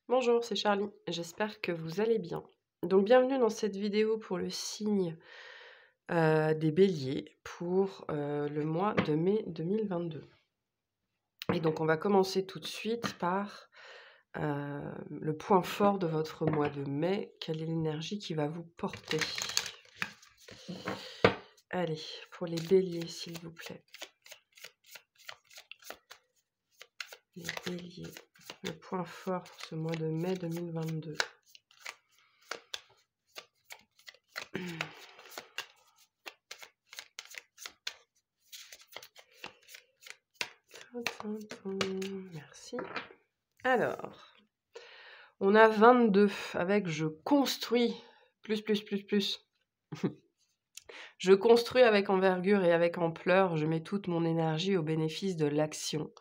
Bonjour, c'est Charlie. J'espère que vous allez bien. Donc, bienvenue dans cette vidéo pour le signe des béliers pour le mois de mai 2022. Et donc, on va commencer tout de suite par le point fort de votre mois de mai. Quelle est l'énergie qui va vous porter? Allez, pour les béliers, s'il vous plaît. Les béliers, le point fort pour ce mois de mai 2022. Merci. Alors, on a 22 avec je construis, plus. Je construis avec envergure et avec ampleur, je mets toute mon énergie au bénéfice de l'action.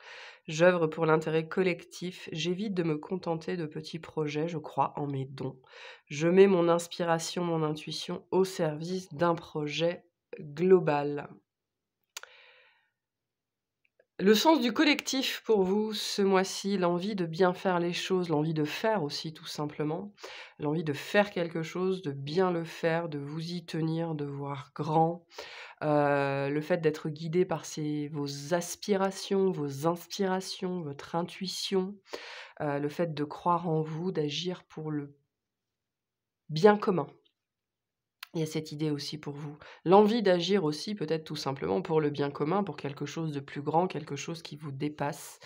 J'œuvre pour l'intérêt collectif, j'évite de me contenter de petits projets, je crois en mes dons. Je mets mon inspiration, mon intuition au service d'un projet global. Le sens du collectif pour vous ce mois-ci, l'envie de bien faire les choses, l'envie de faire aussi tout simplement, l'envie de faire quelque chose, de bien le faire, de vous y tenir, de voir grand, le fait d'être guidé par vos aspirations, vos inspirations, votre intuition, le fait de croire en vous, d'agir pour le bien commun. Il y a cette idée aussi pour vous. L'envie d'agir aussi peut-être tout simplement pour le bien commun, pour quelque chose de plus grand, quelque chose qui vous dépasse.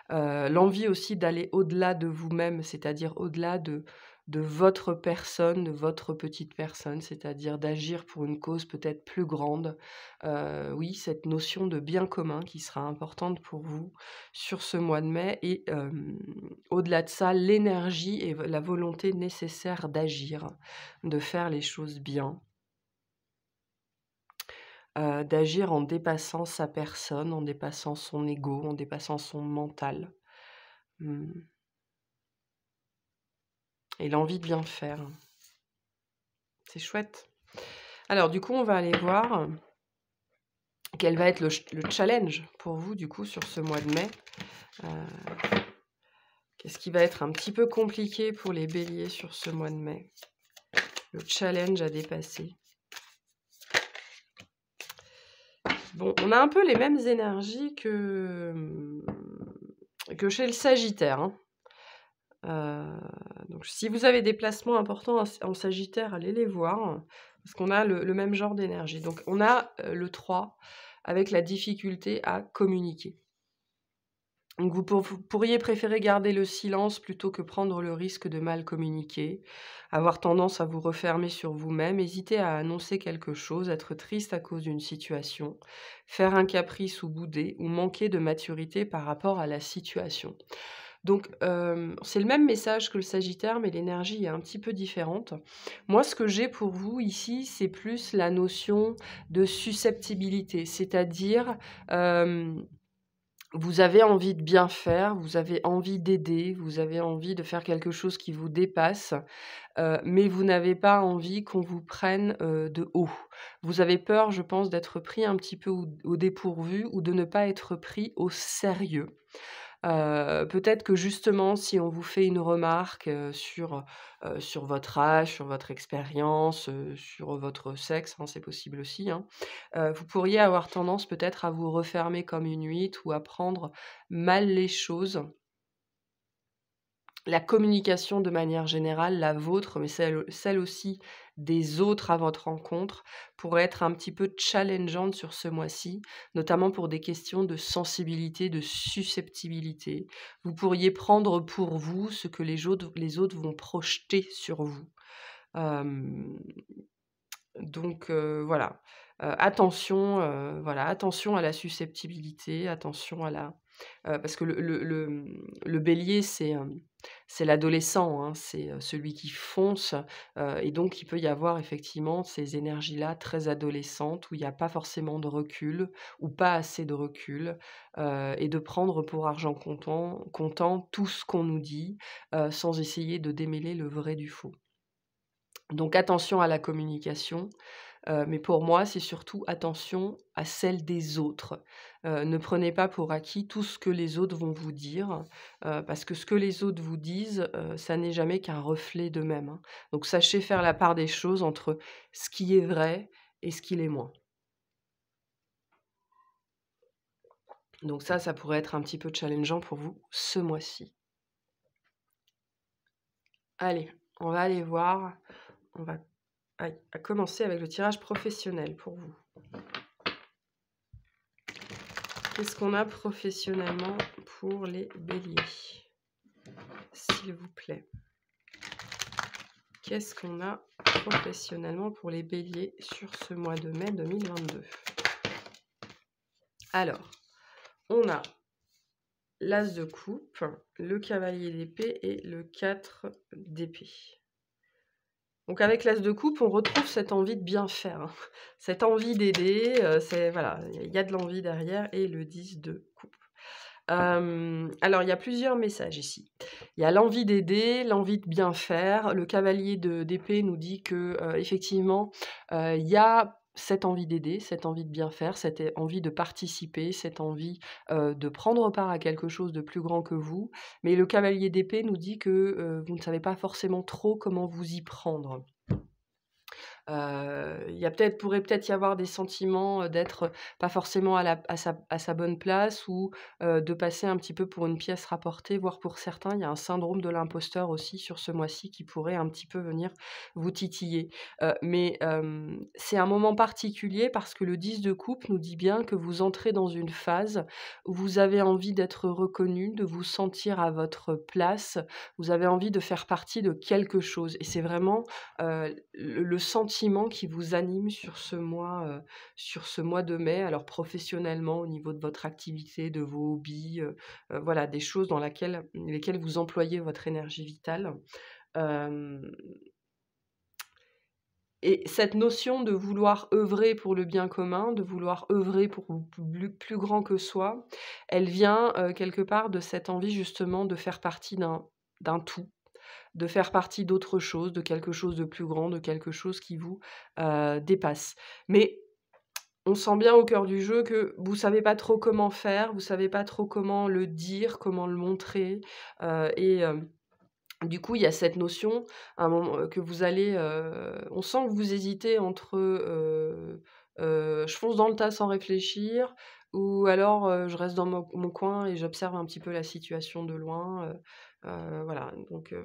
L'envie aussi d'aller au-delà de vous-même, c'est-à-dire au-delà de votre personne, de votre petite personne, c'est-à-dire d'agir pour une cause peut-être plus grande. Oui, cette notion de bien commun qui sera importante pour vous sur ce mois de mai et au-delà de ça, l'énergie et la volonté nécessaire d'agir, de faire les choses bien. D'agir en dépassant sa personne, en dépassant son ego, en dépassant son mental. Et l'envie de bien faire. C'est chouette. Alors du coup, on va aller voir quel va être le challenge pour vous, du coup, sur ce mois de mai. Qu'est-ce qui va être un petit peu compliqué pour les béliers sur ce mois de mai? Le challenge à dépasser. Bon, on a un peu les mêmes énergies que chez le Sagittaire, hein. Donc si vous avez des placements importants en Sagittaire, allez les voir, parce qu'on a le même genre d'énergie. Donc on a le 3 avec la difficulté à communiquer. Donc vous pourriez préférer garder le silence plutôt que prendre le risque de mal communiquer, avoir tendance à vous refermer sur vous-même, hésiter à annoncer quelque chose, être triste à cause d'une situation, faire un caprice ou bouder, ou manquer de maturité par rapport à la situation. Donc, c'est le même message que le Sagittaire, mais l'énergie est un petit peu différente. Moi, ce que j'ai pour vous ici, c'est plus la notion de susceptibilité, c'est-à-dire, vous avez envie de bien faire, vous avez envie d'aider, vous avez envie de faire quelque chose qui vous dépasse, mais vous n'avez pas envie qu'on vous prenne, de haut. Vous avez peur, je pense, d'être pris un petit peu au dépourvu ou de ne pas être pris au sérieux. Peut-être que justement, si on vous fait une remarque, sur votre âge, sur votre expérience, sur votre sexe, hein, c'est possible aussi, hein, vous pourriez avoir tendance peut-être à vous refermer comme une huître ou à prendre mal les choses. La communication de manière générale, la vôtre, mais celle aussi des autres à votre rencontre, pourrait être un petit peu challengeante sur ce mois-ci, notamment pour des questions de sensibilité, de susceptibilité. Vous pourriez prendre pour vous ce que les autres vont projeter sur vous. Donc voilà, attention à la susceptibilité, attention à la parce que le bélier, c'est l'adolescent, hein, c'est, celui qui fonce, et donc il peut y avoir effectivement ces énergies-là très adolescentes où il y a pas forcément de recul ou pas assez de recul, et de prendre pour argent comptant tout ce qu'on nous dit, sans essayer de démêler le vrai du faux. Donc attention à la communication, Mais pour moi, c'est surtout attention à celle des autres. Ne prenez pas pour acquis tout ce que les autres vont vous dire, parce que ce que les autres vous disent, ça n'est jamais qu'un reflet d'eux-mêmes, hein. Donc sachez faire la part des choses entre ce qui est vrai et ce qui l'est moins. Donc ça pourrait être un petit peu challengeant pour vous ce mois-ci. Allez, on va aller voir, on va commencer avec le tirage professionnel pour vous. Qu'est-ce qu'on a professionnellement pour les béliers? S'il vous plaît. Qu'est-ce qu'on a professionnellement pour les béliers sur ce mois de mai 2022? Alors, on a l'as de coupe, le cavalier d'épée et le 4 d'épée. Donc avec l'as de coupe, on retrouve cette envie de bien faire, hein. Cette envie d'aider, voilà, il y a de l'envie derrière et le 10 de coupe. Alors il y a plusieurs messages ici. Il y a l'envie d'aider, l'envie de bien faire. Le cavalier d'épée nous dit que, effectivement, il y a cette envie d'aider, cette envie de bien faire, cette envie de participer, cette envie, de prendre part à quelque chose de plus grand que vous. Mais le cavalier d'épée nous dit que, vous ne savez pas forcément trop comment vous y prendre. Il y a pourrait peut-être y avoir des sentiments, d'être pas forcément à sa bonne place ou, de passer un petit peu pour une pièce rapportée, voire pour certains, il y a un syndrome de l'imposteur aussi sur ce mois-ci qui pourrait un petit peu venir vous titiller. C'est un moment particulier parce que le 10 de coupe nous dit bien que vous entrez dans une phase où vous avez envie d'être reconnu, de vous sentir à votre place, vous avez envie de faire partie de quelque chose et c'est vraiment le sentiment qui vous anime sur ce mois de mai, alors professionnellement au niveau de votre activité, de vos hobbies, voilà, des choses dans lesquelles vous employez votre énergie vitale. Hem Et cette notion de vouloir œuvrer pour le bien commun, de vouloir œuvrer pour plus grand que soi, elle vient, quelque part de cette envie justement de faire partie d'un tout, de faire partie d'autre chose, de quelque chose de plus grand, de quelque chose qui vous, dépasse. Mais on sent bien au cœur du jeu que vous savez pas trop comment faire, vous savez pas trop comment le dire, comment le montrer, et du coup, il y a cette notion, à un moment, que vous allez, on sent que vous hésitez entre, je fonce dans le tas sans réfléchir ou alors, je reste dans mon coin et j'observe un petit peu la situation de loin, voilà donc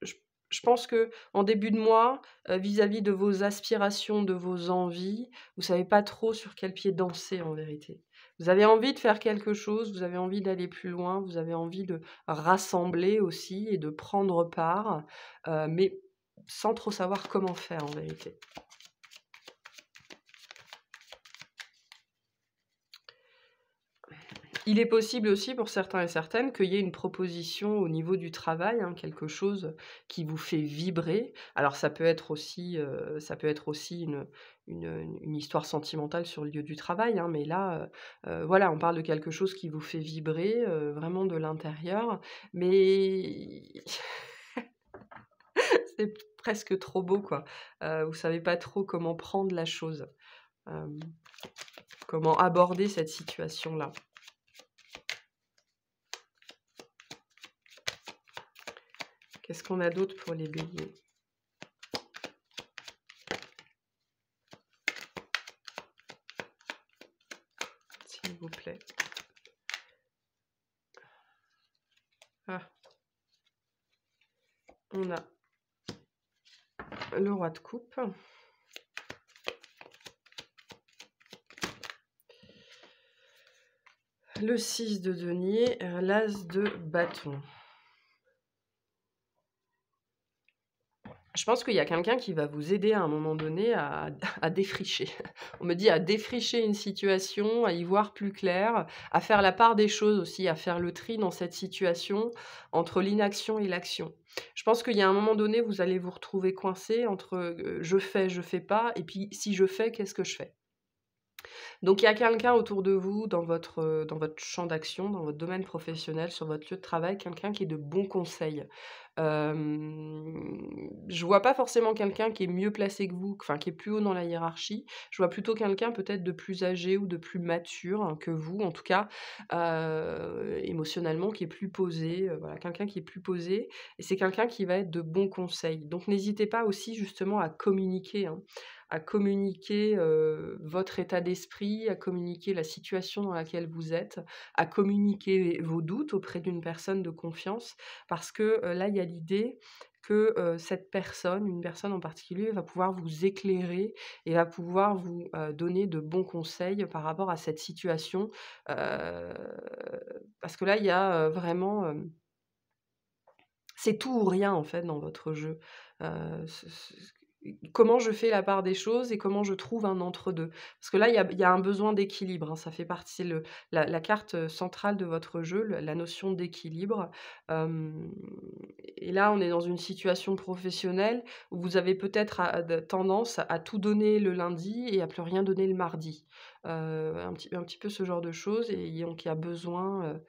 je je pense que en début de mois, vis-à-vis de vos aspirations, de vos envies, vous savez pas trop sur quel pied danser en vérité. Vous avez envie de faire quelque chose, vous avez envie d'aller plus loin, vous avez envie de rassembler aussi et de prendre part, mais sans trop savoir comment faire en vérité. Il est possible aussi pour certains et certaines qu'il y ait une proposition au niveau du travail, hein, quelque chose qui vous fait vibrer. Alors ça peut être aussi une histoire sentimentale sur le lieu du travail, hein, mais là, voilà, on parle de quelque chose qui vous fait vibrer, vraiment de l'intérieur, mais c'est presque trop beau, quoi. Vous savez pas trop comment prendre la chose, hem, comment aborder cette situation-là. Qu'est-ce qu'on a d'autre pour les béliers? S'il vous plaît. Ah, on a le roi de coupe. Le 6 de denier, l'as de bâton. Je pense qu'il y a quelqu'un qui va vous aider à un moment donné à défricher. On me dit à défricher une situation, à y voir plus clair, à faire la part des choses aussi, à faire le tri dans cette situation entre l'inaction et l'action. Je pense qu'il y a un moment donné, vous allez vous retrouver coincé entre, je fais pas et puis si je fais, qu'est-ce que je fais? Donc il y a quelqu'un autour de vous dans votre champ d'action, dans votre domaine professionnel, sur votre lieu de travail, quelqu'un qui est de bons conseils. Je vois pas forcément quelqu'un qui est mieux placé que vous, enfin qui est plus haut dans la hiérarchie. Je vois plutôt quelqu'un peut-être de plus âgé ou de plus mature que vous, en tout cas, émotionnellement, qui est plus posé, voilà, quelqu'un qui est plus posé et c'est quelqu'un qui va être de bons conseils. Donc n'hésitez pas aussi justement à communiquer, votre état d'esprit, à communiquer la situation dans laquelle vous êtes, à communiquer vos doutes auprès d'une personne de confiance. Parce que, là, il y a l'idée que, cette personne, une personne en particulier, va pouvoir vous éclairer et va pouvoir vous, donner de bons conseils par rapport à cette situation. Heu, Parce que là, il y a, vraiment, c'est tout ou rien, en fait, dans votre jeu. Ce comment je fais la part des choses et comment je trouve un entre-deux? Parce que là, il y a un besoin d'équilibre, hein, ça fait partie c'est le la carte, centrale de votre jeu, le la notion d'équilibre. Hem Et là, on est dans une situation professionnelle où vous avez peut-être de tendance à tout donner le lundi et à plus rien donner le mardi. Un petit peu ce genre de choses et donc il y a besoin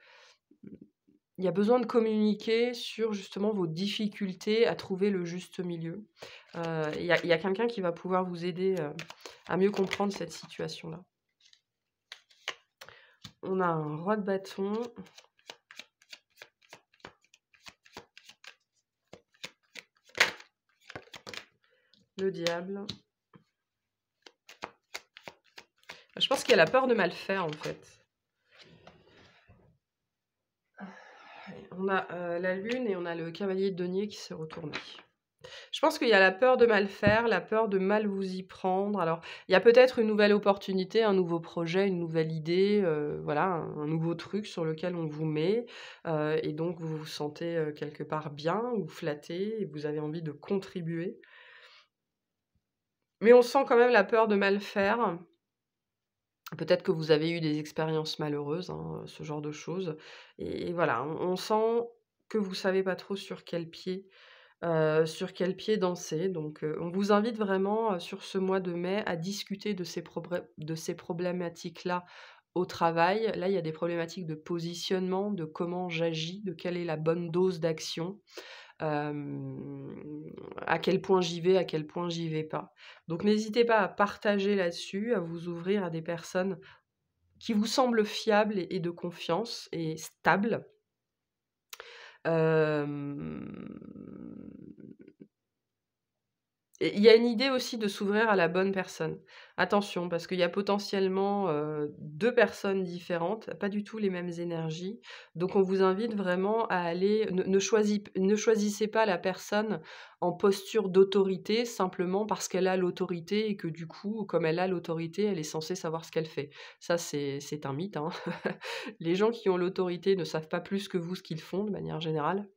de communiquer sur justement vos difficultés à trouver le juste milieu. Il y a quelqu'un qui va pouvoir vous aider, à mieux comprendre cette situation-là. On a un roi de bâton, le diable. Je pense qu'il y a la peur de mal faire, en fait. On a, la lune et on a le cavalier de denier qui s'est retourné. Je pense qu'il y a la peur de mal faire, la peur de mal vous y prendre. Alors, il y a peut-être une nouvelle opportunité, un nouveau projet, une nouvelle idée, voilà, un nouveau truc sur lequel on vous met, et donc vous vous sentez, quelque part bien ou flatté et vous avez envie de contribuer. Mais on sent quand même la peur de mal faire. Peut-être que vous avez eu des expériences malheureuses, hein, ce genre de choses et voilà, on sent que vous savez pas trop sur quel pied danser. Donc, on vous invite vraiment, sur ce mois de mai à discuter de ces problématiques-là au travail. Là, il y a des problématiques de positionnement, de comment j'agis, de quelle est la bonne dose d'action, à quel point j'y vais, à quel point j'y vais pas. Donc n'hésitez pas à partager là-dessus, à vous ouvrir à des personnes qui vous semblent fiables et de confiance et stables. Hem Et il y a une idée aussi de s'ouvrir à la bonne personne. Attention, parce qu'il y a potentiellement, 2 personnes différentes, pas du tout les mêmes énergies. Donc on vous invite vraiment à aller ne choisissez pas la personne en posture d'autorité simplement parce qu'elle a l'autorité et que du coup, comme elle a l'autorité, elle est censée savoir ce qu'elle fait. Ça, c'est un mythe, hein. Les gens qui ont l'autorité ne savent pas plus que vous ce qu'ils font de manière générale.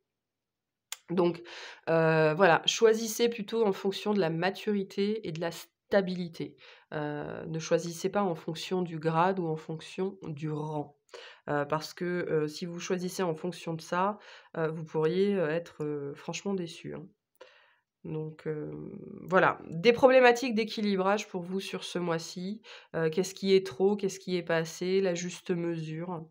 Donc, voilà, choisissez plutôt en fonction de la maturité et de la stabilité. Ne choisissez pas en fonction du grade ou en fonction du rang. Parce que, si vous choisissez en fonction de ça, vous pourriez, être, franchement déçu, hein. Donc, voilà, des problématiques d'équilibrage pour vous sur ce mois-ci. Qu'est-ce qui est trop? Qu'est-ce qui est pas assez? La juste mesure.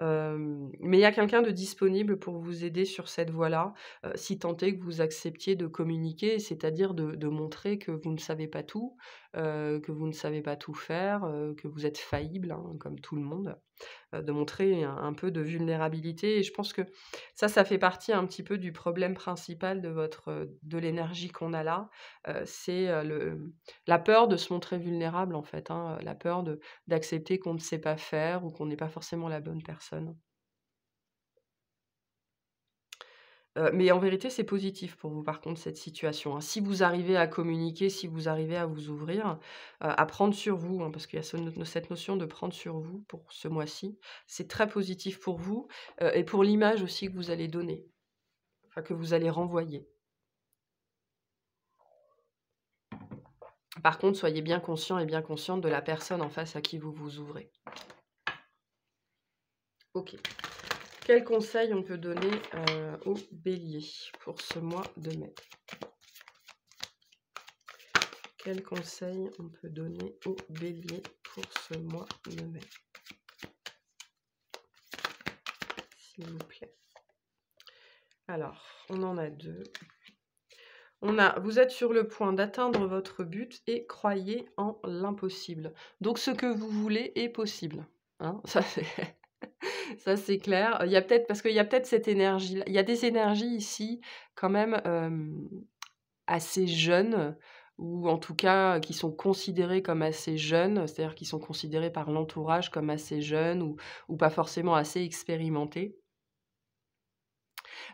Mais il y a quelqu'un de disponible pour vous aider sur cette voie-là, si tant est que vous acceptiez de communiquer, c'est-à-dire de montrer que vous ne savez pas tout, que vous ne savez pas tout faire, que vous êtes faillible, hein, comme tout le monde. De montrer un peu de vulnérabilité et je pense que ça fait partie un petit peu du problème principal de l'énergie qu'on a là, c'est, la peur de se montrer vulnérable en fait, hein, la peur d'accepter qu'on ne sait pas faire ou qu'on n'est pas forcément la bonne personne. Mais en vérité, c'est positif pour vous, par contre, cette situation, hein. Si vous arrivez à communiquer, si vous arrivez à vous ouvrir, à prendre sur vous, hein, parce qu'il y a cette notion de prendre sur vous pour ce mois-ci, c'est très positif pour vous, et pour l'image aussi que vous allez donner, enfin que vous allez renvoyer. Par contre, soyez bien conscient et bien consciente de la personne en face à qui vous vous ouvrez. OK. Quels conseils on peut donner, au bélier pour ce mois de mai? Quels conseils on peut donner aux béliers pour ce mois de mai, s'il vous plaît? Alors, on en a 2. Vous êtes sur le point d'atteindre votre but et croyez en l'impossible. Donc, ce que vous voulez est possible. Hein, ça, ça, c'est clair. Il y a peut-être, parce qu'il y a peut-être cette énergie. Il y a des énergies ici, quand même, assez jeunes, ou en tout cas qui sont considérées comme assez jeunes, c'est-à-dire qui sont considérées par l'entourage comme assez jeunes ou pas forcément assez expérimentés.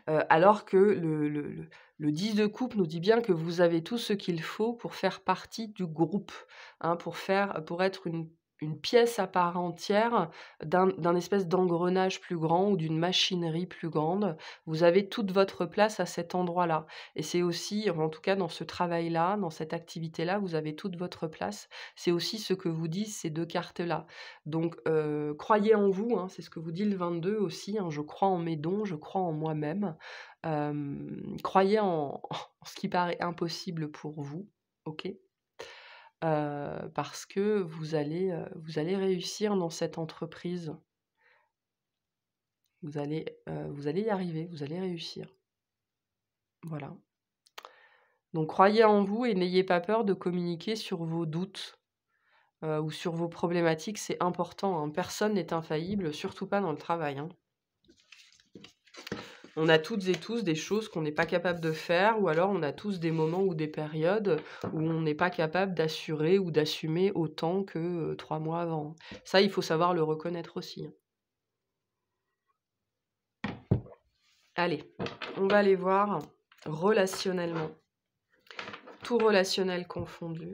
Alors que le 10 de coupe nous dit bien que vous avez tout ce qu'il faut pour faire partie du groupe, hein, pour être une pièce à part entière d'un espèce d'engrenage plus grand ou d'une machinerie plus grande. Vous avez toute votre place à cet endroit-là et c'est aussi, en tout cas dans ce travail-là, dans cette activité-là, vous avez toute votre place. C'est aussi ce que vous disent ces 2 cartes-là. Donc croyez en vous, hein, c'est ce que vous dit le 22 aussi, hein, je crois en mes dons, je crois en moi-même. Croyez en ce qui paraît impossible pour vous, OK? Parce que vous allez réussir dans cette entreprise. Vous allez y arriver, vous allez réussir. Voilà. Donc croyez en vous et n'ayez pas peur de communiquer sur vos doutes, ou sur vos problématiques, c'est important, hein. Personne n'est infaillible, surtout pas dans le travail, hein. On a toutes et tous des choses qu'on n'est pas capable de faire, ou alors on a tous des moments ou des périodes où on n'est pas capable d'assurer ou d'assumer autant que 3 mois avant. Ça, il faut savoir le reconnaître aussi, hein. Allez, on va aller voir relationnellement, tout relationnel confondu,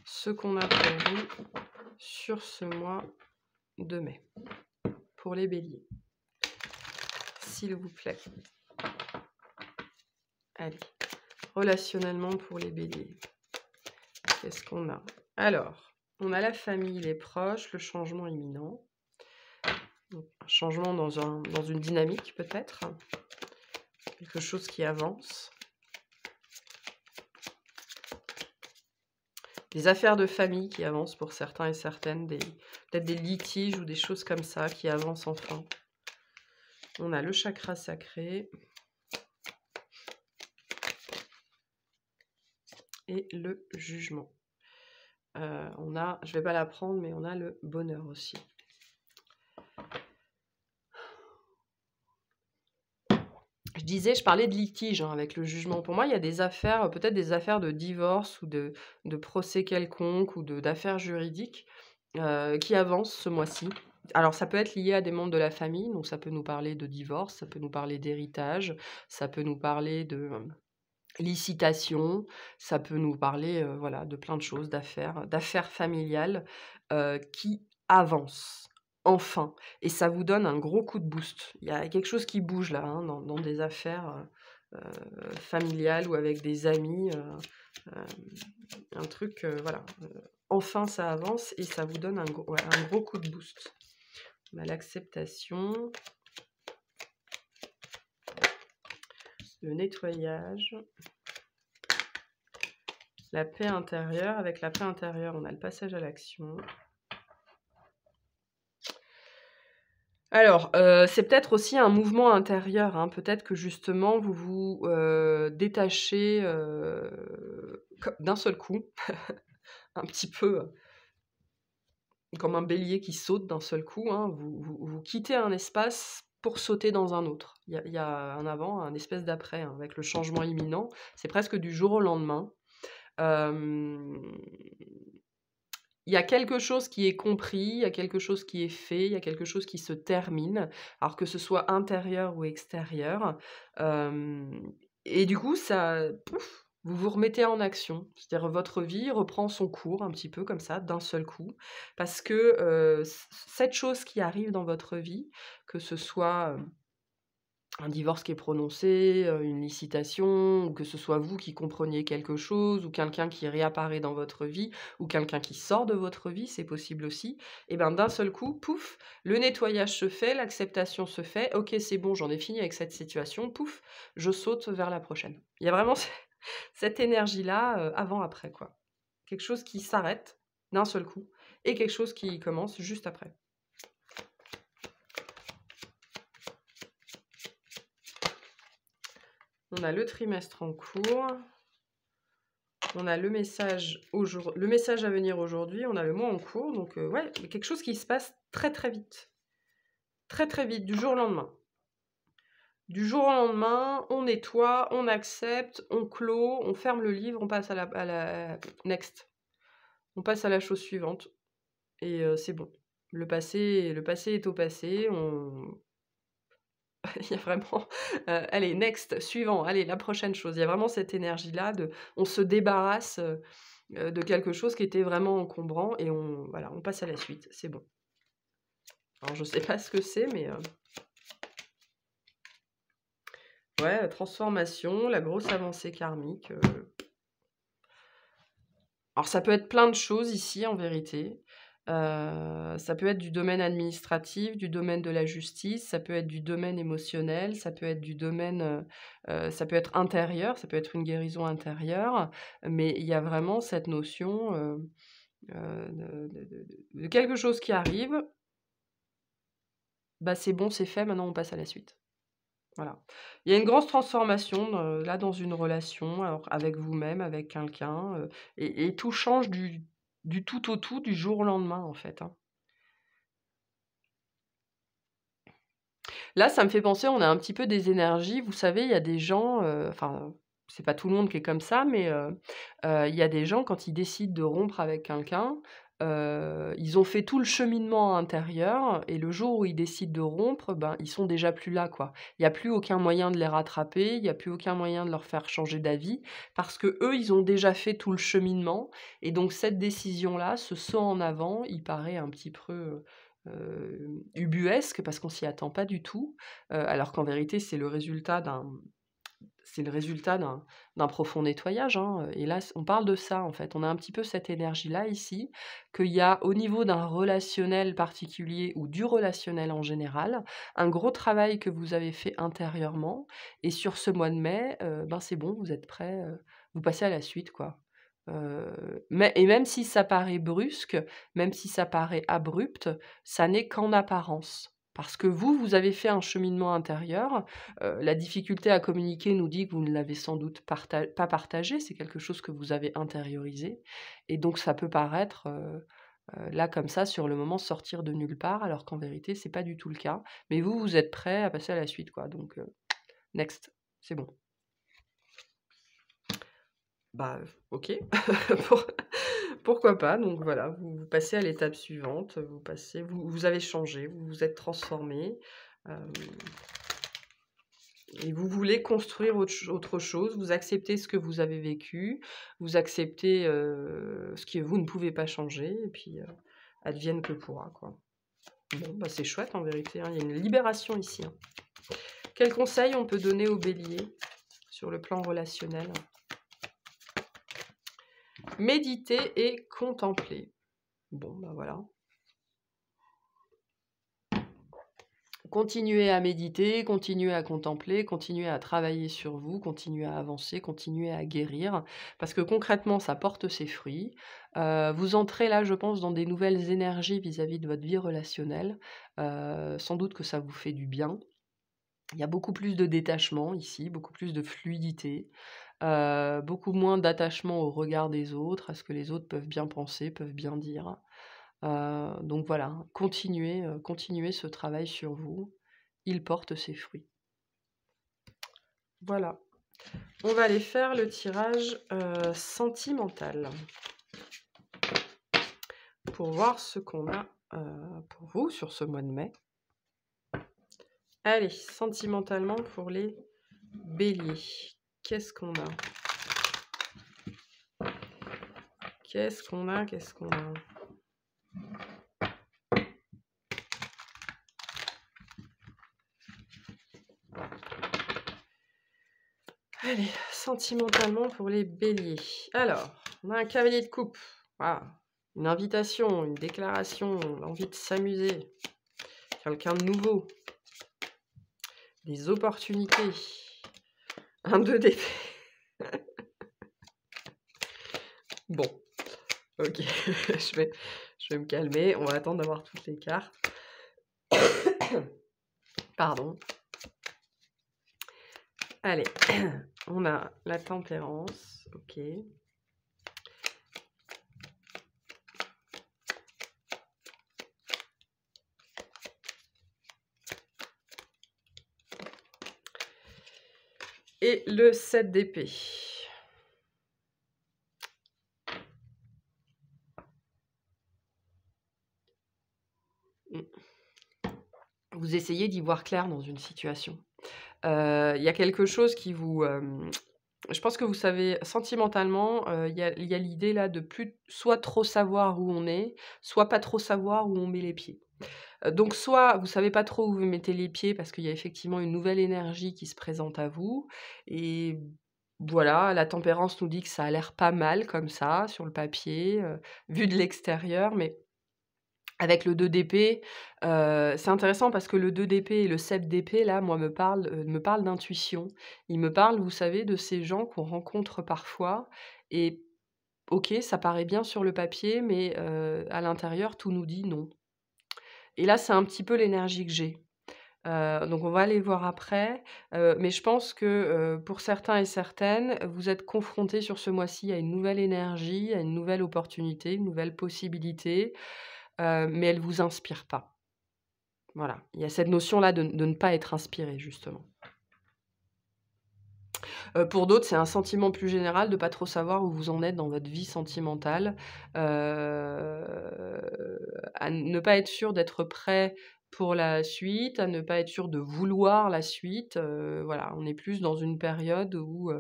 ce qu'on a pour vous sur ce mois de mai, pour les béliers. S'il vous plaît. Allez, relationnellement pour les béliers. Qu'est-ce qu'on a? Alors, on a la famille, les proches, le changement imminent. Donc, un changement dans une dynamique peut-être. Quelque chose qui avance. Des affaires de famille qui avancent pour certains et certaines. Peut-être des litiges ou des choses comme ça qui avancent enfin. On a le chakra sacré. Et le jugement. Je vais pas la prendre, mais on a le bonheur aussi. Je parlais de litige, hein, avec le jugement. Pour moi, il y a des affaires, peut-être des affaires de divorce ou de procès quelconque ou d'affaires juridiques qui avancent ce mois-ci. Alors, ça peut être lié à des membres de la famille, donc ça peut nous parler de divorce, ça peut nous parler d'héritage, ça peut nous parler de licitation, ça peut nous parler voilà, de plein de choses, d'affaires familiales qui avancent, enfin. Et ça vous donne un gros coup de boost. Il y a quelque chose qui bouge là, hein, dans des affaires familiales ou avec des amis. Un truc, voilà. Enfin, ça avance et ça vous donne un gros coup de boost. On a l'acceptation, le nettoyage, la paix intérieure. Avec la paix intérieure, on a le passage à l'action. Alors, c'est peut-être aussi un mouvement intérieur, hein. Peut-être que justement vous vous détachez d'un seul coup, un petit peu comme un bélier qui saute d'un seul coup, hein. Vous quittez un espace pour sauter dans un autre. Il y a un avant, un espèce d'après, hein, avec le changement imminent. C'est presque du jour au lendemain. Il y a quelque chose qui est compris, il y a quelque chose qui est fait, il y a quelque chose qui se termine, alors que ce soit intérieur ou extérieur. Et du coup, ça, pouf, vous vous remettez en action. C'est-à-dire votre vie reprend son cours un petit peu comme ça, d'un seul coup. Parce que cette chose qui arrive dans votre vie, que ce soit un divorce qui est prononcé, une licitation, ou que ce soit vous qui compreniez quelque chose, ou quelqu'un qui réapparaît dans votre vie, ou quelqu'un qui sort de votre vie, c'est possible aussi. Et ben d'un seul coup, pouf, le nettoyage se fait, l'acceptation se fait. Ok, c'est bon, j'en ai fini avec cette situation. Pouf, je saute vers la prochaine. Il y a vraiment cette énergie-là, avant-après, quoi. Quelque chose qui s'arrête d'un seul coup et quelque chose qui commence juste après. On a le trimestre en cours. On a le message à venir aujourd'hui, on a le mois en cours, donc ouais, quelque chose qui se passe très très vite. Très très vite, du jour au lendemain. Du jour au lendemain, on nettoie, on accepte, on clôt, on ferme le livre, on passe à la next. On passe à la chose suivante et c'est bon. Le passé est au passé, il y a vraiment, allez next, suivant, allez la prochaine chose. Il y a vraiment cette énergie-là on se débarrasse, de quelque chose qui était vraiment encombrant et voilà, on passe à la suite, c'est bon. Alors je sais pas ce que c'est, mais ouais, la transformation, la grosse avancée karmique. Alors ça peut être plein de choses ici en vérité. Ça peut être du domaine administratif, du domaine de la justice, ça peut être du domaine émotionnel, ça peut être du domaine, ça peut être intérieur, ça peut être une guérison intérieure, mais il y a vraiment cette notion, de quelque chose qui arrive. Bah, c'est bon, c'est fait, maintenant on passe à la suite. Voilà. Il y a une grosse transformation, là, dans une relation, alors avec vous-même, avec quelqu'un, et tout change du tout au tout, du jour au lendemain, en fait, hein. Là, ça me fait penser, on a un petit peu des énergies, vous savez, il y a des gens, enfin, c'est pas tout le monde qui est comme ça, mais il y a des gens, quand ils décident de rompre avec quelqu'un, ils ont fait tout le cheminement intérieur et le jour où ils décident de rompre, ben, ils sont déjà plus là, quoi. Il y a plus aucun moyen de les rattraper, il y a plus aucun moyen de leur faire changer d'avis parce qu'eux, ils ont déjà fait tout le cheminement et donc cette décision-là, ce saut en avant, il paraît un petit peu, ubuesque parce qu'on s'y attend pas du tout, alors qu'en vérité, c'est le résultat d'un profond nettoyage, hein, et là, on parle de ça, en fait. On a un petit peu cette énergie-là, ici, qu'il y a au niveau d'un relationnel particulier ou du relationnel en général, un gros travail que vous avez fait intérieurement et sur ce mois de mai, ben, c'est bon, vous êtes prêts, vous passez à la suite, quoi. Même si ça paraît brusque, même si ça paraît abrupt, ça n'est qu'en apparence. Parce que vous avez fait un cheminement intérieur. La difficulté à communiquer nous dit que vous ne l'avez sans doute pas partagé, c'est quelque chose que vous avez intériorisé et donc ça peut paraître, là comme ça sur le moment sortir de nulle part alors qu'en vérité c'est pas du tout le cas. Mais vous êtes prêts à passer à la suite quoi, donc next, c'est bon. Bah, OK, pour pourquoi pas? Donc voilà, vous passez à l'étape suivante, vous avez changé, vous vous êtes transformés, hem et vous voulez construire autre chose, vous acceptez ce que vous avez vécu, vous acceptez, ce que vous ne pouvez pas changer et puis, advienne que pourra, quoi. Bon, bah, c'est chouette en vérité, hein, il y a une libération ici, hein. Quels conseils on peut donner au Bélier sur le plan relationnel? Méditer et contempler. Bon, bah, voilà. Continuez à méditer, continuez à contempler, continuez à travailler sur vous, continuez à avancer, continuez à guérir, parce que concrètement, ça porte ses fruits. Vous entrez là, je pense, dans des nouvelles énergies vis-à-vis de votre vie relationnelle. Sans doute que ça vous fait du bien. Il y a beaucoup plus de détachement ici, beaucoup plus de fluidité, beaucoup moins d'attachement au regard des autres, à ce que les autres peuvent bien penser, peuvent bien dire. Donc voilà, continuez ce travail sur vous, il porte ses fruits. Voilà, on va aller faire le tirage, sentimental. Pour voir ce qu'on a, pour vous sur ce mois de mai. Allez, sentimentalement pour les Béliers, qu'est-ce qu'on a? Qu'est-ce qu'on a? Qu'est-ce qu'on a? Allez, sentimentalement pour les Béliers. Alors, on a un cavalier de coupe. Waouh, une invitation, une déclaration, l'envie de s'amuser. Quelqu'un de nouveau. Des opportunités. Un 2 d'épée. OK, je vais je vais me calmer. On va attendre d'avoir toutes les cartes. Pardon. Allez, on a la tempérance, OK. Et le 7 d'épée. Mmh. Vous essayez d'y voir clair dans une situation. Il y a quelque chose qui vous, je pense que vous savez sentimentalement, il y a l'idée là de plus soit trop savoir où on est, soit pas trop savoir où on met les pieds. Donc soit vous savez pas trop où vous mettez les pieds parce qu'il y a effectivement une nouvelle énergie qui se présente à vous et voilà, la tempérance nous dit que ça a l'air pas mal comme ça sur le papier, vu de l'extérieur, mais avec le 2 d'épée, c'est intéressant parce que le 2 d'épée et le 7 d'épée là, moi me parlent d'intuition. Ils me parlent, vous savez, de ces gens qu'on rencontre parfois et OK, ça paraît bien sur le papier, mais à l'intérieur, tout nous dit non. Et là, c'est un petit peu l'énergie que j'ai. Donc on va aller voir après, mais je pense que, pour certains et certaines, vous êtes confrontés sur ce mois-ci à une nouvelle énergie, à une nouvelle opportunité, une nouvelle possibilité, mais elle vous inspire pas. Voilà, il y a cette notion-là de ne pas être inspiré justement. Pour d'autres, c'est un sentiment plus général de pas trop savoir où vous en êtes dans votre vie sentimentale, à ne pas être sûr d'être prêt pour la suite, à ne pas être sûr de vouloir la suite, voilà, on est plus dans une période où,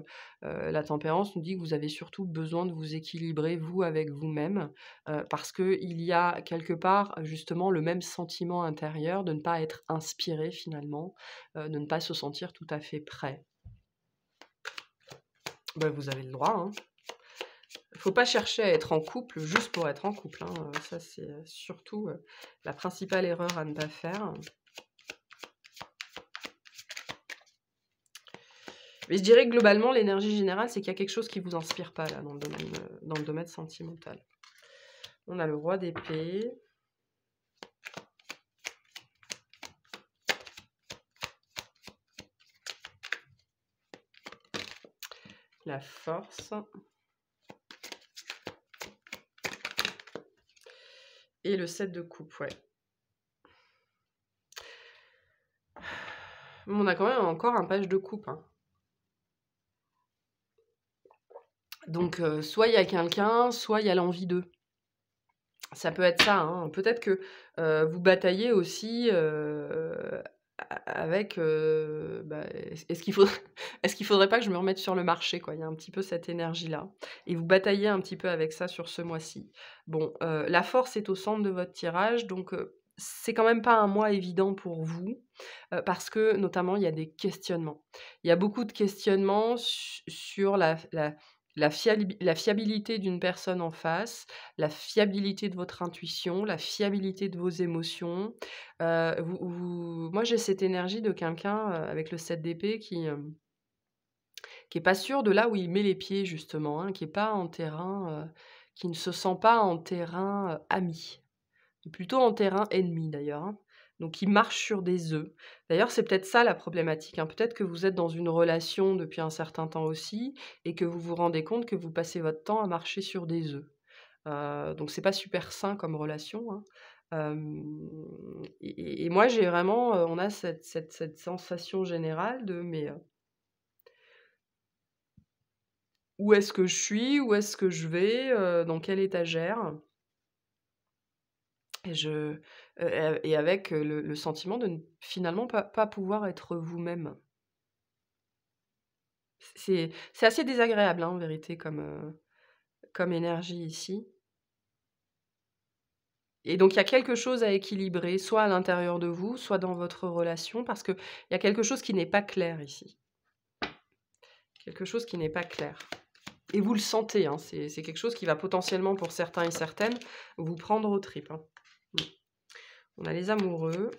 la tempérance nous dit que vous avez surtout besoin de vous équilibrer, vous, avec vous-même, parce qu'il y a quelque part, justement, le même sentiment intérieur de ne pas être inspiré finalement, de ne pas se sentir tout à fait prêt. Bah, vous avez le droit, hein. Faut pas chercher à être en couple juste pour être en couple, hein, ça c'est, surtout, la principale erreur à ne pas faire. Mais je dirais que globalement, l'énergie générale, c'est qu'il y a quelque chose qui vous inspire pas là dans le domaine sentimental. On a le roi d'épée. La force. Et le 7 de coupe, ouais. On a quand même encore un page de coupe, hein. Donc soit il y a quelqu'un, soit il y a l'envie d'eux. Ça peut être ça, hein. Peut-être que, vous bataillez aussi, avec, bah, est-ce qu'il faudrait est-ce qu'il faudrait pas que je me remette sur le marché, quoi? Il y a un petit peu cette énergie-là et vous bataillez un petit peu avec ça sur ce mois-ci. Bon, la force est au centre de votre tirage donc c'est quand même pas un mois évident pour vous, parce que notamment il y a des questionnements. Il y a beaucoup de questionnements sur la fiabilité d'une personne en face, la fiabilité de votre intuition, la fiabilité de vos émotions. Moi, j'ai cette énergie de quelqu'un, avec le 7 d'épée qui est pas sûr de là où il met les pieds justement, hein, qui est pas en terrain, qui ne se sent pas en terrain, ami. Plutôt en terrain ennemi d'ailleurs, hein. Donc il marche sur des œufs. D'ailleurs, c'est peut-être ça la problématique, hein. Peut-être que vous êtes dans une relation depuis un certain temps aussi et que vous vous rendez compte que vous passez votre temps à marcher sur des œufs. Donc c'est pas super sain comme relation, hein. Et moi j'ai vraiment, on a cette sensation générale de mais, où est-ce que je suis? Où est-ce que je vais? Dans quelle étagère? Et et avec, le sentiment de ne finalement pas pouvoir être vous-même. C'est assez désagréable, hein, en vérité comme énergie ici. Et donc il y a quelque chose à équilibrer, soit à l'intérieur de vous, soit dans votre relation, parce qu'il y a quelque chose qui n'est pas clair ici. Quelque chose qui n'est pas clair. Et vous le sentez, hein, c'est quelque chose qui va potentiellement, pour certains et certaines, vous prendre aux tripes, hein. Mmh. On a les amoureux.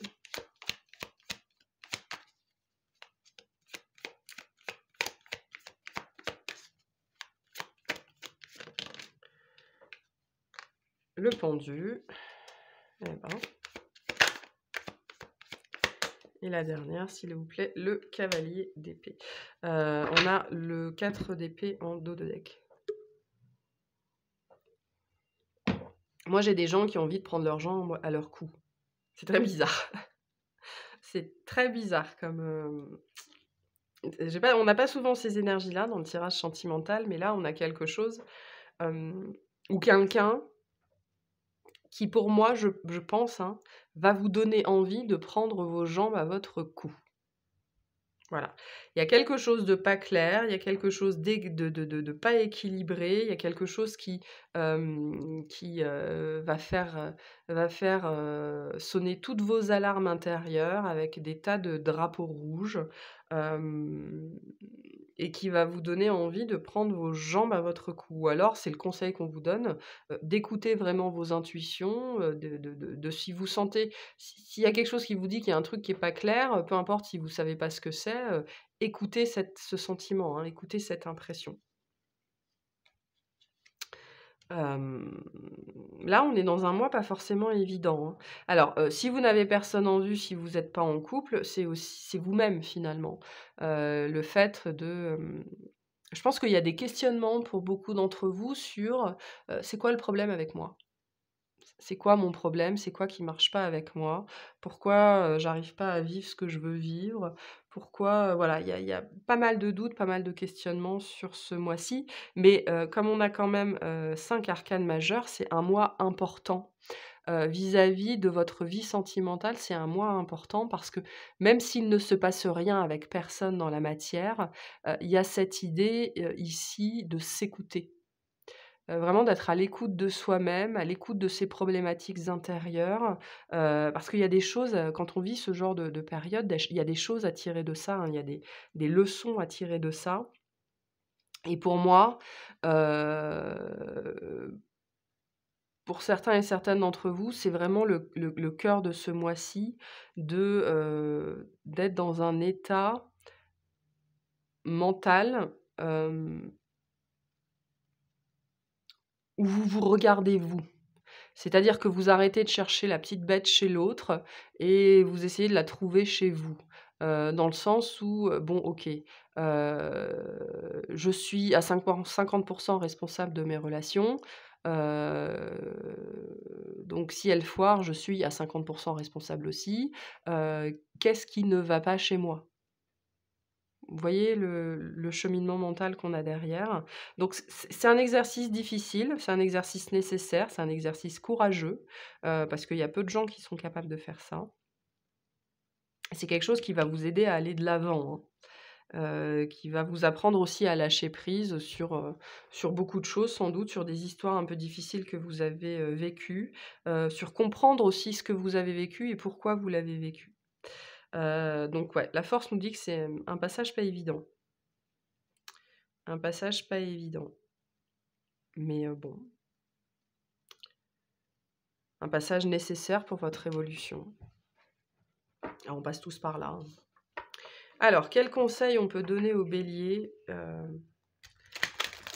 le pendu. Eh ben. Et la dernière, s'il vous plaît, le cavalier d'épée. On a le 4 d'épée en dos de deck. Moi, j'ai des gens qui ont envie de prendre leurs jambes à leur cou. C'est très bizarre. C'est très bizarre comme... on n'a pas souvent ces énergies-là dans le tirage sentimental, mais là, on a quelque chose où quelqu'un qui, pour moi, je pense, hein, va vous donner envie de prendre vos jambes à votre cou. Voilà. Il y a quelque chose de pas clair, il y a quelque chose de pas équilibré, il y a quelque chose qui va faire sonner toutes vos alarmes intérieures avec des tas de drapeaux rouges, et qui va vous donner envie de prendre vos jambes à votre cou. Ou alors, c'est le conseil qu'on vous donne, d'écouter vraiment vos intuitions, de si vous sentez s'il y a quelque chose qui vous dit qu'il y a un truc qui est pas clair, peu importe si vous savez pas ce que c'est, écoutez ce sentiment, hein, écoutez cette impression. Là, on est dans un mois pas forcément évident, hein. Alors, si vous n'avez personne en vue, si vous n'êtes pas en couple, c'est vous-même finalement. Le fait de, je pense qu'il y a des questionnements pour beaucoup d'entre vous sur, c'est quoi le problème avec moi? C'est quoi mon problème? C'est quoi qui marche pas avec moi? Pourquoi, j'arrive pas à vivre ce que je veux vivre? Pourquoi, voilà, il y a pas mal de doutes, pas mal de questionnements sur ce mois-ci, mais comme on a quand même, 5 arcanes majeures, c'est un mois important. Vis-à-vis de votre vie sentimentale, c'est un mois important parce que même s'il ne se passe rien avec personne dans la matière, il y a cette idée, ici de s'écouter. Vraiment d'être à l'écoute de soi-même, à l'écoute de ses problématiques intérieures, parce qu'il y a des choses, quand on vit ce genre de période, il y a des choses à tirer de ça, hein, il y a des leçons à tirer de ça et pour moi, pour certains et certaines d'entre vous, c'est vraiment le cœur de ce mois-ci d'être dans un état mental, où vous vous regardez vous. C'est-à-dire que vous arrêtez de chercher la petite bête chez l'autre et vous essayez de la trouver chez vous. Dans le sens où, bon OK, je suis à 50 responsable de mes relations, donc si elles foirent, je suis à 50 responsable aussi. Qu'est-ce qui ne va pas chez moi? Vous voyez le cheminement mental qu'on a derrière? Donc c'est un exercice difficile, c'est un exercice nécessaire, c'est un exercice courageux, parce qu'il y a peu de gens qui sont capables de faire ça. C'est quelque chose qui va vous aider à aller de l'avant, hein, qui va vous apprendre aussi à lâcher prise sur beaucoup de choses sans doute, sur des histoires un peu difficiles que vous avez, vécues, sur comprendre aussi ce que vous avez vécu et pourquoi vous l'avez vécu. Donc ouais, la force nous dit que c'est, un passage pas évident. Un passage pas évident. Mais, bon. Un passage nécessaire pour votre évolution. Ah, on passe tous par là, hein. Alors, quels conseils on peut donner aux béliers,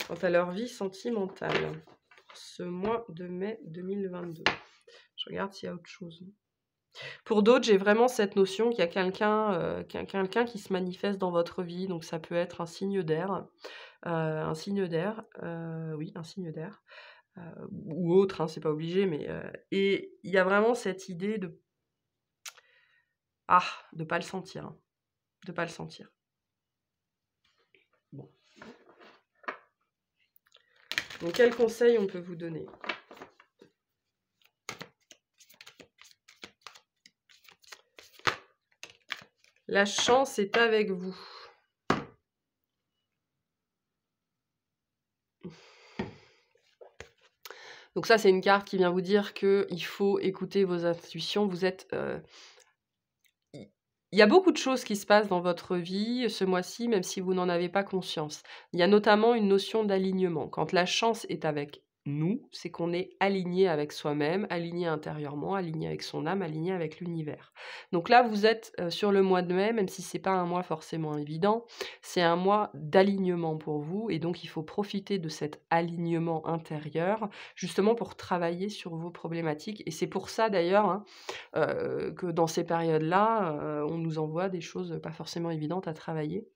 quant à leur vie sentimentale pour ce mois de mai 2022? Je regarde s'il y a autre chose. Pour d'autres, j'ai vraiment cette notion qu'il y a quelqu'un qui se manifeste dans votre vie, donc ça peut être un signe d'air, oui, un signe d'air, ou autre, hein, c'est pas obligé, mais et il y a vraiment cette idée de pas le sentir, hein, de pas le sentir. Bon. Donc quel conseil on peut vous donner? La chance est avec vous. Donc ça, c'est une carte qui vient vous dire qu'il faut écouter vos intuitions. Vous êtes, il y a beaucoup de choses qui se passent dans votre vie ce mois-ci, même si vous n'en avez pas conscience. Il y a notamment une notion d'alignement. Quand la chance est avec nous, c'est qu'on est aligné avec soi-même, aligné intérieurement, aligné avec son âme, aligné avec l'univers. Donc là, vous êtes sur le mois de mai, même si c'est pas un mois forcément évident, c'est un mois d'alignement pour vous et donc il faut profiter de cet alignement intérieur, justement pour travailler sur vos problématiques et c'est pour ça d'ailleurs, hein, que dans ces périodes-là, on nous envoie des choses pas forcément évidentes à travailler.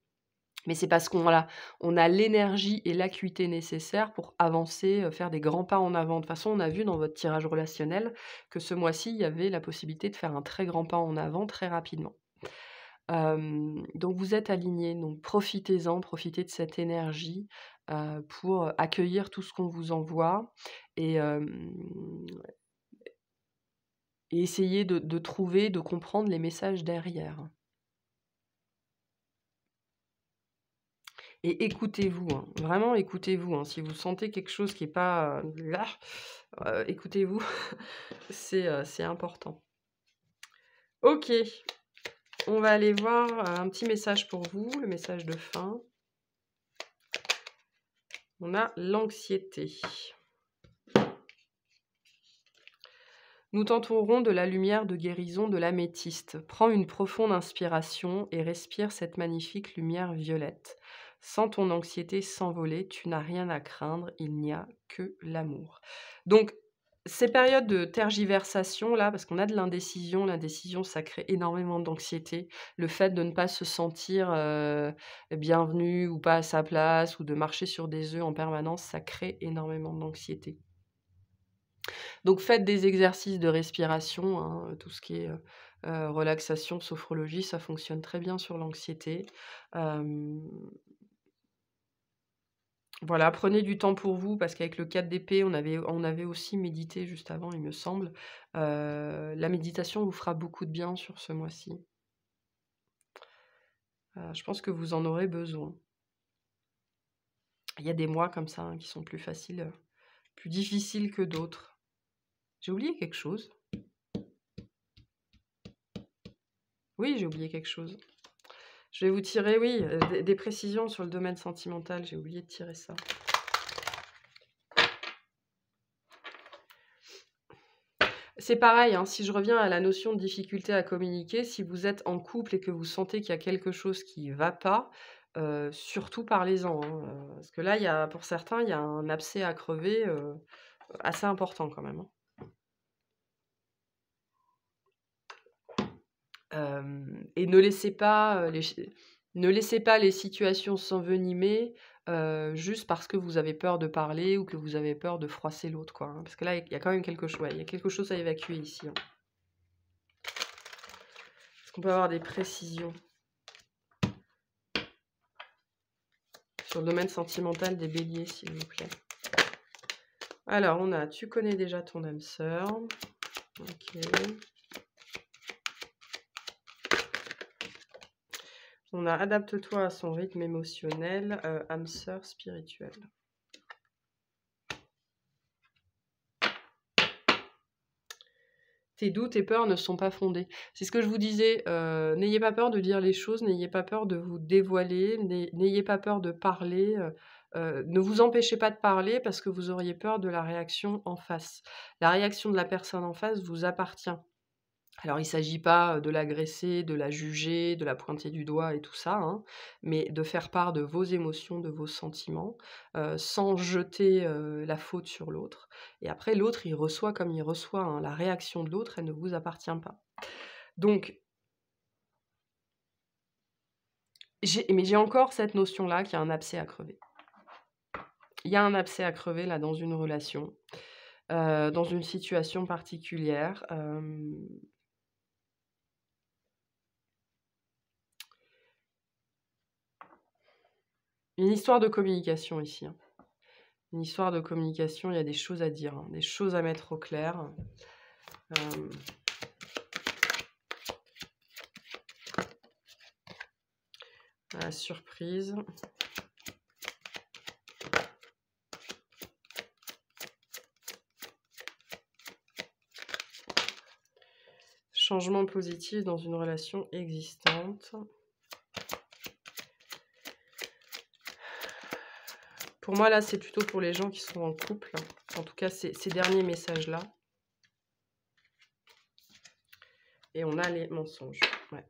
Mais c'est parce qu'on voilà, on a l'énergie et l'acuité nécessaires pour avancer, faire des grands pas en avant. De toute façon, on a vu dans votre tirage relationnel que ce mois-ci, il y avait la possibilité de faire un très grand pas en avant très rapidement. Donc vous êtes alignés, donc profitez-en, profitez de cette énergie, pour accueillir tout ce qu'on vous envoie et essayer de trouver, de comprendre les messages derrière. Et écoutez-vous, hein, vraiment écoutez-vous, hein. Si vous sentez quelque chose qui est pas, là, écoutez-vous, c'est important. OK, on va aller voir, un petit message pour vous, le message de fin. On a l'anxiété. Nous t'entourons de la lumière de guérison de l'améthyste. Prends une profonde inspiration et respire cette magnifique lumière violette. Sens ton anxiété s'envoler, tu n'as rien à craindre, il n'y a que l'amour. Donc, ces périodes de tergiversation, là, parce qu'on a de l'indécision, ça crée énormément d'anxiété. Le fait de ne pas se sentir bienvenu ou pas à sa place, ou de marcher sur des œufs en permanence, ça crée énormément d'anxiété. Donc faites des exercices de respiration, hein, tout ce qui est, relaxation, sophrologie, ça fonctionne très bien sur l'anxiété. Hem, voilà, prenez du temps pour vous parce qu'avec le 4 d'épée, on avait aussi médité juste avant, il me semble. La méditation vous fera beaucoup de bien sur ce mois-ci. Je pense que vous en aurez besoin. Il y a des mois comme ça, hein, qui sont plus faciles, plus difficiles que d'autres. J'ai oublié quelque chose? Oui, j'ai oublié quelque chose. Je vais vous tirer, oui, des précisions sur le domaine sentimental, j'ai oublié de tirer ça. C'est pareil, hein, si je reviens à la notion de difficulté à communiquer, si vous êtes en couple et que vous sentez qu'il y a quelque chose qui va pas, surtout parlez-en, hein, parce que là, pour certains, il y a un abcès à crever, assez important quand même, hein. Et ne laissez pas les situations s'envenimer, juste parce que vous avez peur de parler ou que vous avez peur de froisser l'autre, quoi, hein. Parce que là, il y a quand même quelque chose, ouais, il y a quelque chose à évacuer ici, hein. Est-ce qu'on peut avoir des précisions sur le domaine sentimental des béliers, s'il vous plaît? Alors, on a: tu connais déjà ton âme sœur. OK. On a: adapte-toi à son rythme émotionnel, âme sœur spirituelle. Tes doutes et peurs ne sont pas fondés. C'est ce que je vous disais, n'ayez pas peur de dire les choses, n'ayez pas peur de vous dévoiler, n'ayez pas peur de parler, ne vous empêchez pas de parler parce que vous auriez peur de la réaction en face. La réaction de la personne en face vous appartient. Alors il ne s'agit pas, de l'agresser, de la juger, de la pointer du doigt et tout ça, hein, mais de faire part de vos émotions, de vos sentiments, sans jeter, la faute sur l'autre et après l'autre, il reçoit comme il reçoit, hein. La réaction de l'autre, elle ne vous appartient pas. Donc j'ai encore cette notion-là qu'il y a un abcès à crever. Il y a un abcès à crever là dans une relation, dans une situation particulière, une histoire de communication ici, hein. Une histoire de communication, il y a des choses à dire, hein, des choses à mettre au clair. La surprise. Changement positif dans une relation existante. Pour moi, là, c'est plutôt pour les gens qui sont en couple. En tout cas, ces derniers messages-là. Et on a les mensonges. Ouais.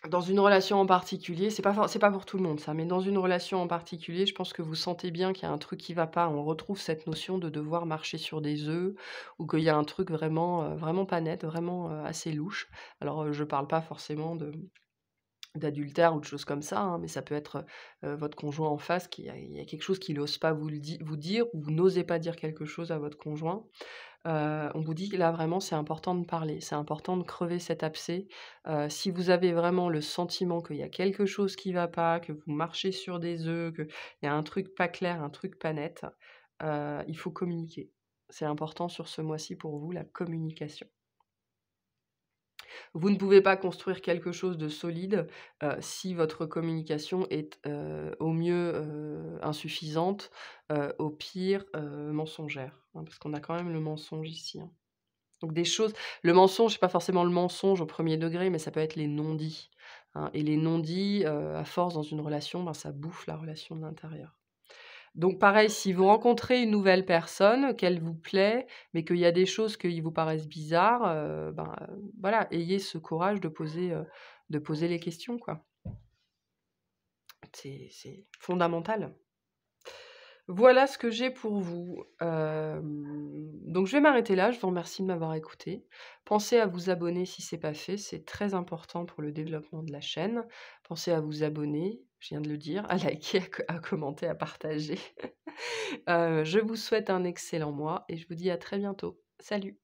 Dans une relation en particulier, c'est pas pour tout le monde ça, mais dans une relation en particulier, je pense que vous sentez bien qu'il y a un truc qui va pas. On retrouve cette notion de devoir marcher sur des œufs ou qu'il y a un truc vraiment, vraiment pas net, vraiment, assez louche. Alors, je parle pas forcément d'adultère ou de choses comme ça, hein, mais ça peut être, votre conjoint en face il y a quelque chose qu'il ose pas vous dire ou vous n'osez pas dire quelque chose à votre conjoint. On vous dit que là, vraiment, c'est important de parler, c'est important de crever cet abcès. Si vous avez vraiment le sentiment qu'il y a quelque chose qui va pas, que vous marchez sur des œufs, qu'il y a un truc pas clair, un truc pas net, il faut communiquer. C'est important sur ce mois-ci pour vous, la communication. Vous ne pouvez pas construire quelque chose de solide, si votre communication est, au mieux, insuffisante, au pire, mensongère, hein, parce qu'on a quand même le mensonge ici, hein. Donc des choses le mensonge, c'est pas forcément le mensonge au premier degré, mais ça peut être les non-dits, hein, et les non-dits, à force dans une relation, ben, ça bouffe la relation de l'intérieur. Donc pareil, si vous rencontrez une nouvelle personne, qu'elle vous plaît, mais qu'il y a des choses qui vous paraissent bizarres, voilà, ayez ce courage de poser les questions, quoi. C'est fondamental. Voilà ce que j'ai pour vous. Donc je vais m'arrêter là, je vous remercie de m'avoir écouté. Pensez à vous abonner si c'est pas fait, c'est très important pour le développement de la chaîne. Pensez à vous abonner, je viens de le dire, à liker, à commenter, à partager. Je vous souhaite un excellent mois et je vous dis à très bientôt. Salut!